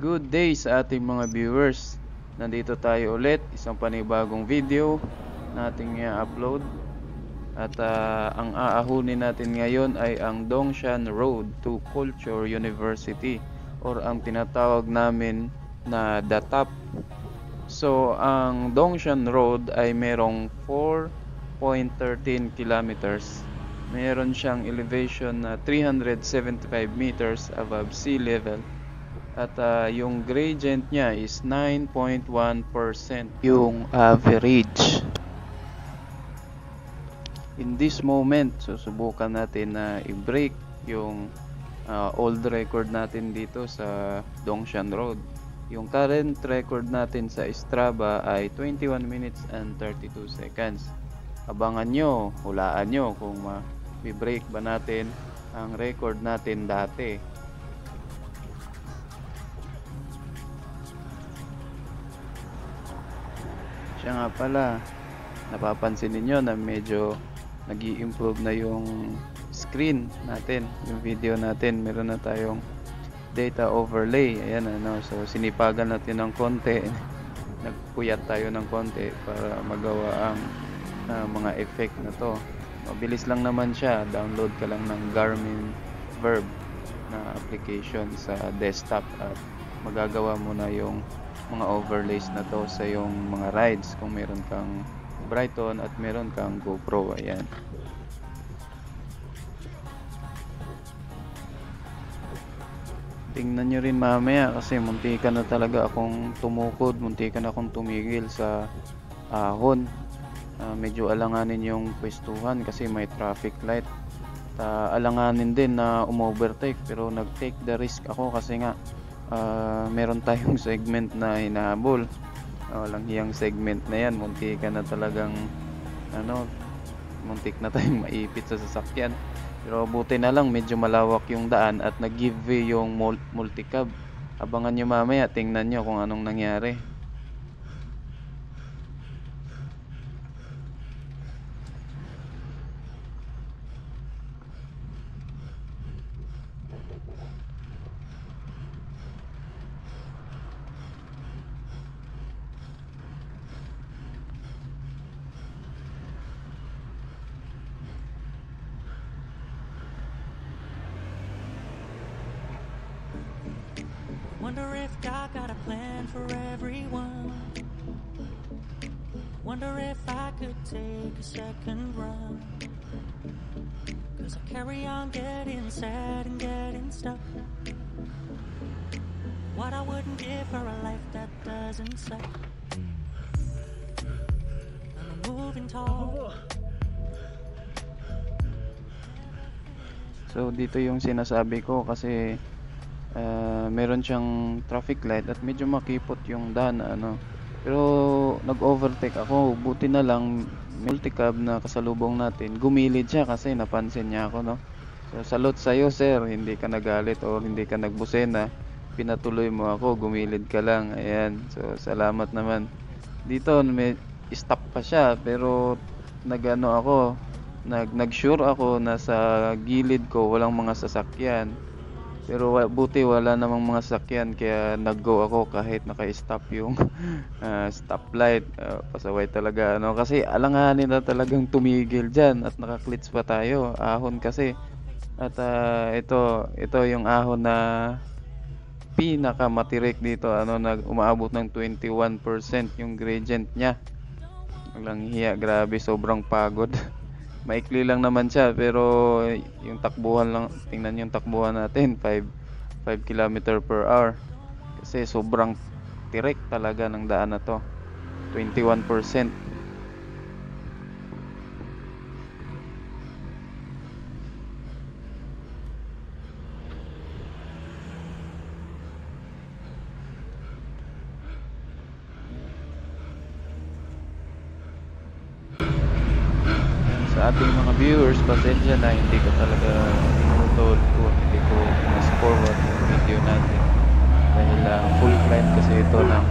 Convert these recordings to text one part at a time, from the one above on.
Good day sa ating mga viewers. Nandito tayo ulit, isang panibagong video na ating i-upload. At ang aahunin natin ngayon ay ang Dongshan Road to Culture University or ang tinatawag namin na DATAP. So, ang Dongshan Road ay merong 4.13 kilometers. Meron siyang elevation na 375 meters above sea level. At yung gradient niya is 9.1% yung average. In this moment, susubukan natin na i-break yung old record natin dito sa Dongshan Road. Yung current record natin sa Strava ay 21 minutes and 32 seconds. Abangan nyo, hulaan nyo kung i-break ba natin ang record natin dati. Siya nga pala, napapansin niyo na medyo nag-i-improve na yung screen natin, yung video natin. Meron na tayong data overlay. Ayan, so sinipagan natin ng konti. Nagpuyat tayo ng konti para magawa ang mga effect na to. Mabilis lang naman siya. Download ka lang ng Garmin Verb na application sa desktop at magagawa mo na yung mga overlays na to sa yung mga rides kung meron kang Brighton at meron kang GoPro. Ayan. Tingnan nyo rin mamaya kasi muntikan na talaga akong tumukod, muntikan akong tumigil sa ahon. Medyo alanganin yung pwestuhan kasi may traffic light. Alanganin din na umovertake pero nag-take the risk ako kasi nga meron tayong segment na hinahabol. Walang hiyang segment na yan, muntik na talagang muntik na tayong maipit sa sasakyan. Pero buti na lang medyo malawak yung daan at nag-give way yung multicab. Abangan nyo mamaya, tingnan nyo kung anong nangyari. Wonder if God got a plan for everyone. Wonder if I could take a second run. Cause I carry on getting sad and getting stuck. What I wouldn't give for a life that doesn't suck. I'm a moving tall. So dito yung sinasabi ko kasi meron siyang traffic light at medyo makipot yung daan pero nag-overtake ako. Buti na lang multicab na kasalubong natin, gumilid siya kasi napansin niya ako So salute sa'yo sir, hindi ka nagalit o hindi ka nagbusena, pinatuloy mo ako, gumilid ka lang. Ayan, so salamat naman. Dito may stop pa siya pero nag-sure ako na sa gilid ko walang mga sasakyan. Pero buti wala namang mga sasakyan kaya nag-go ako kahit naka-stop yung stoplight. Pasaway talaga kasi alanganin na talagang tumigil diyan at naka-klits pa tayo. Ahon kasi. At ito yung ahon na pinakamatirik dito, umaabot ng 21% yung gradient niya. Walang hiya, grabe, sobrang pagod. Maikli lang naman siya pero yung takbuhan lang, tingnan yung takbuhan natin, 5 km per hour. Kasi sobrang tirik talaga ng daan na to. 21%. Sa ating mga viewers, pasensya na hindi ko talaga tinutol ko, hindi ko mas-forward yung video natin dahil full climb kasi ito ng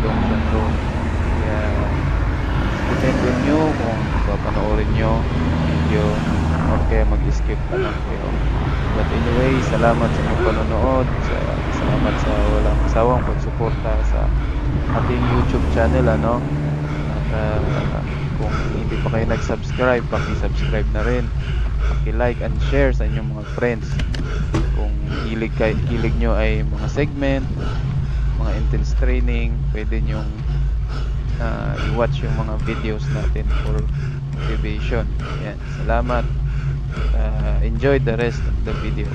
Dongshan Road. Kaya depende nyo kung papanoorin nyo video or kaya mag-skip pa lang kayo. But anyway, salamat sa inyong panonood. Salamat salamat sa walang sawang pagsuporta sa ating YouTube channel, ano. At kung hindi pa kayo nag-subscribe, paki-subscribe na rin. Paki-like and share sa inyong mga friends. Kung hilig nyo ay mga segment, mga intense training, pwede nyong i-watch yung mga videos natin for motivation. Yan, salamat. Enjoy the rest of the video.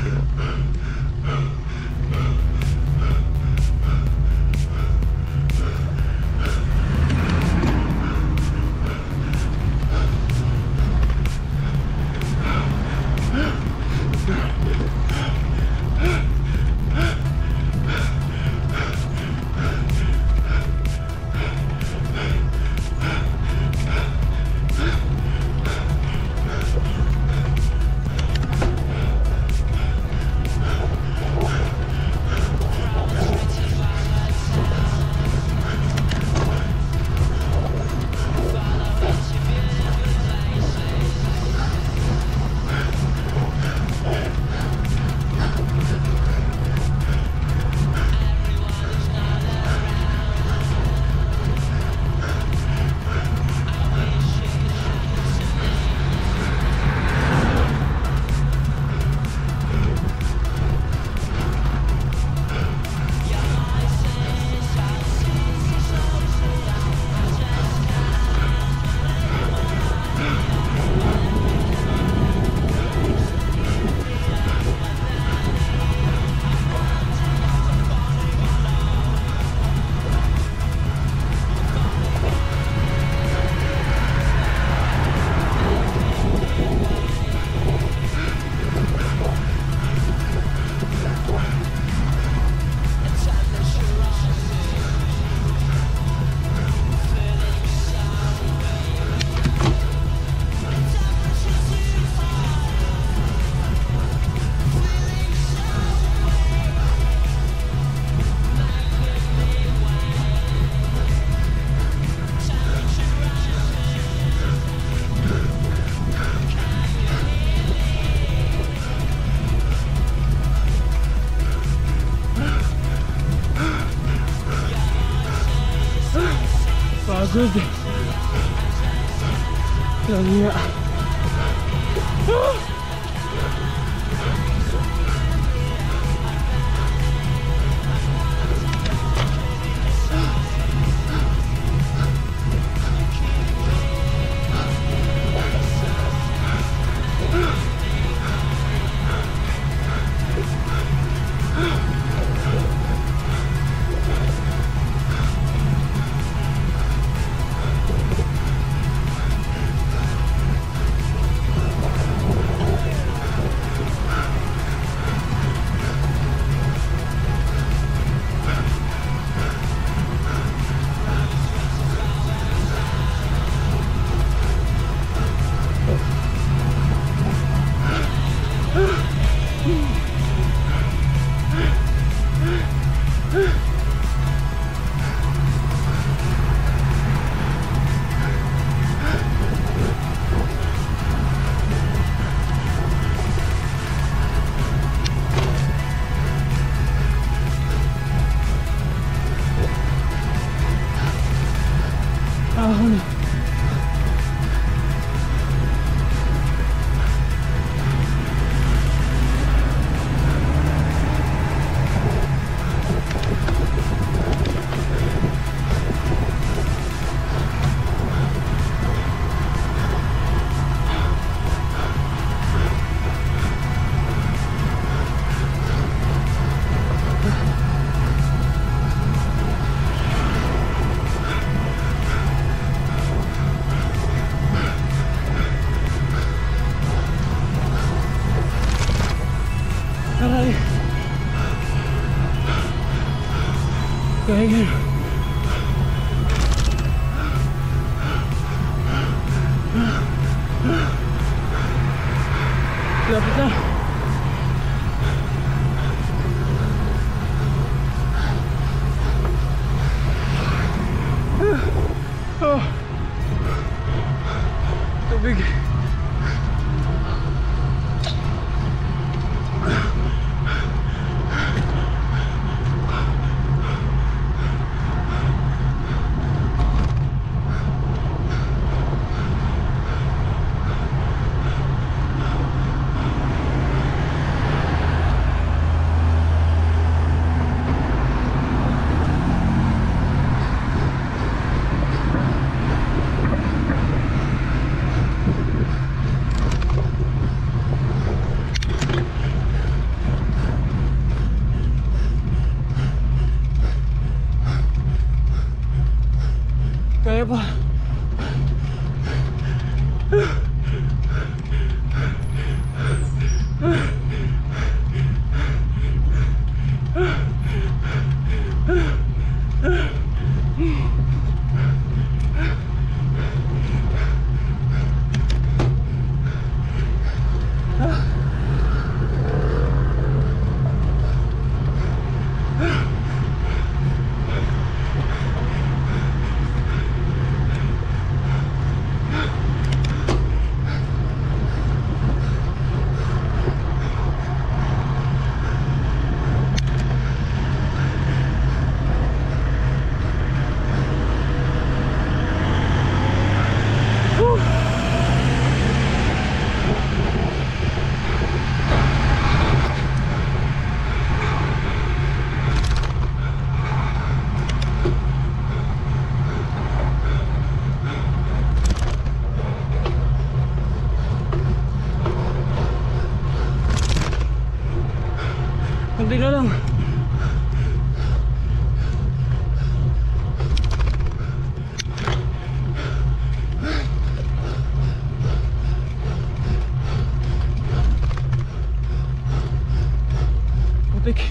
Pagod. Kaya. Ahon. Aray. Kaya. Lapit na. Oh. Tubig. Kaya pa. Kunti na lang. Putik.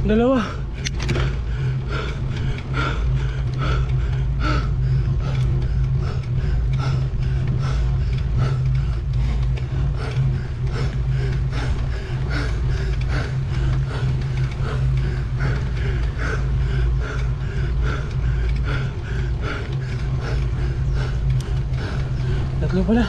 Dalawa. Tatlo pala.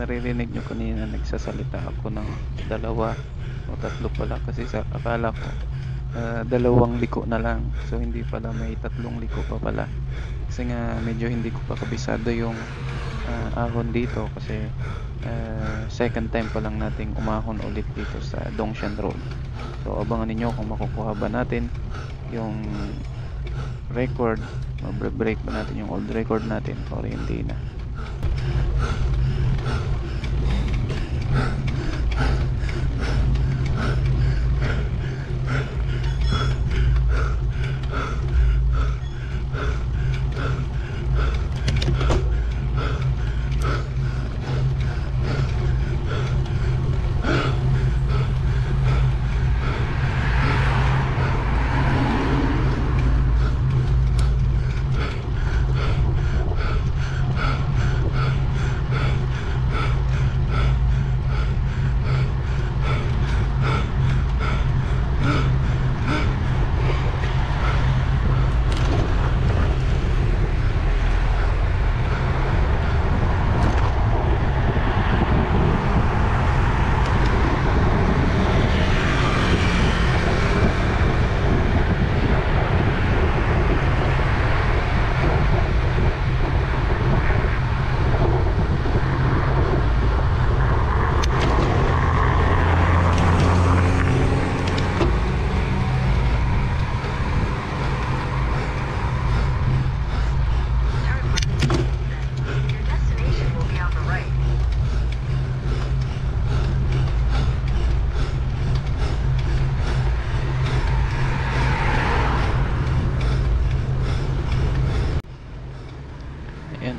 Naririnig nyo kanina nagsasalita ako ng dalawa o tatlo pala kasi akala ko dalawang liko na lang, so hindi pala, may tatlong liko pa pala kasi nga medyo hindi ko pa kabisado yung ahon dito kasi second time pa lang nating umahon ulit dito sa Dongshan Road. So abangan ninyo kung makukuha ba natin yung record, mabre-break ba natin yung old record natin or hindi na.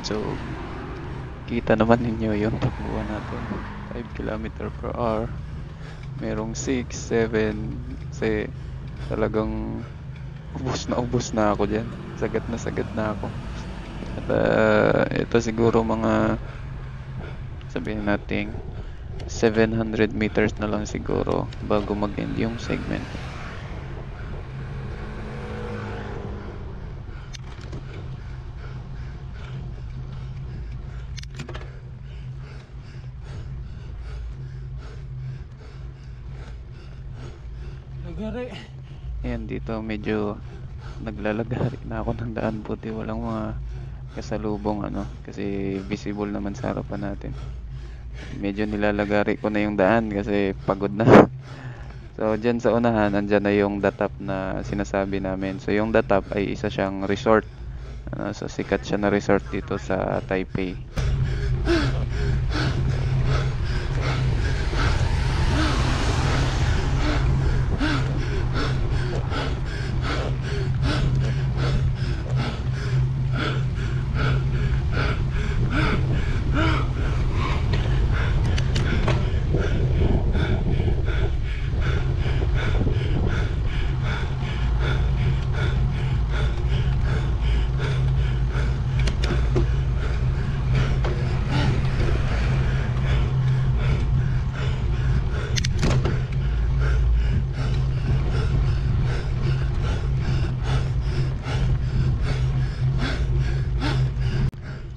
So, kita naman ninyo yung takbuhan natin. 5 km/h. Merong 6, 7. Kasi talagang ubos na ako dyan. Sagad na ako. At ito siguro mga sabihin natin 700 meters na lang siguro bago mag-end yung segment. Nagari. Ayan, dito medyo naglalagari na ako ng daan, buti walang mga kasalubong kasi visible naman sa harapan natin. Medyo nilalagari ko na yung daan kasi pagod na. So dyan sa unahan, andyan na yung Datap na sinasabi namin. So yung Datap ay isa siyang resort. So sikat siya na resort dito sa Taipei.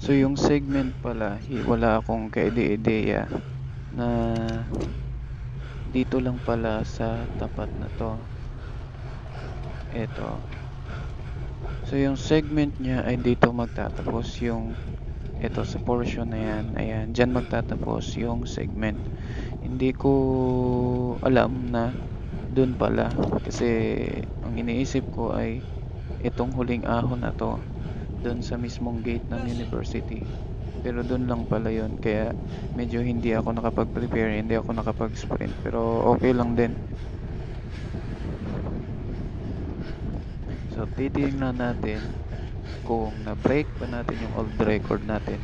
So yung segment pala, wala akong kaide-ideya na dito lang pala sa tapat na to. Ito. So yung segment niya ay dito magtatapos yung ito sa portion na yan. Ayan, dyan magtatapos yung segment. Hindi ko alam na dun pala kasi ang iniisip ko ay itong huling ahon na to doon sa mismong gate ng university, pero doon lang pala yon, kaya medyo hindi ako nakapag-prepare, hindi ako nakapag-sprint, pero okay lang din. So titingnan natin kung na-break ba natin yung old record natin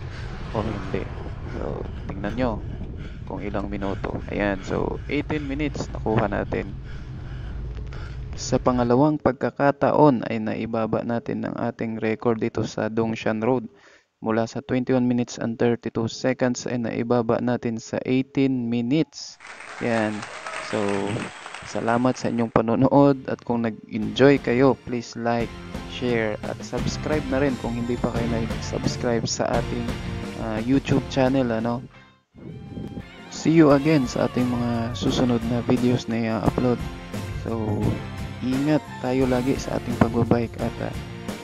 o hindi. So tingnan nyo kung ilang minuto. Ayan, so 18 minutes nakuha natin. Sa pangalawang pagkakataon ay naibaba natin ang ating record dito sa Dongshan Road. Mula sa 21 minutes and 32 seconds ay naibaba natin sa 18 minutes. Yan. So, salamat sa inyong panonood, at kung nag-enjoy kayo, please like, share, at subscribe na rin kung hindi pa kayo nag-subscribe sa ating YouTube channel. See you again sa ating mga susunod na videos na i-upload. So, ingat tayo lagi sa ating pagbabike, at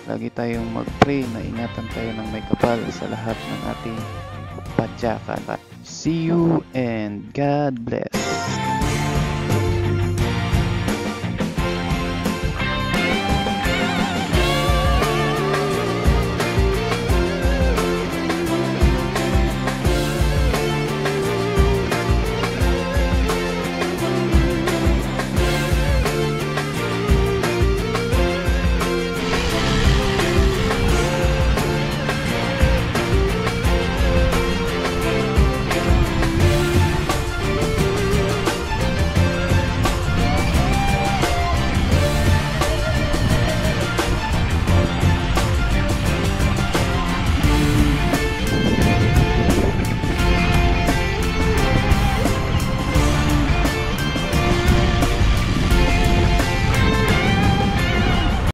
lagi tayong mag-pray na ingatan tayo ng may kapal sa lahat ng ating padyakan. See you and God bless.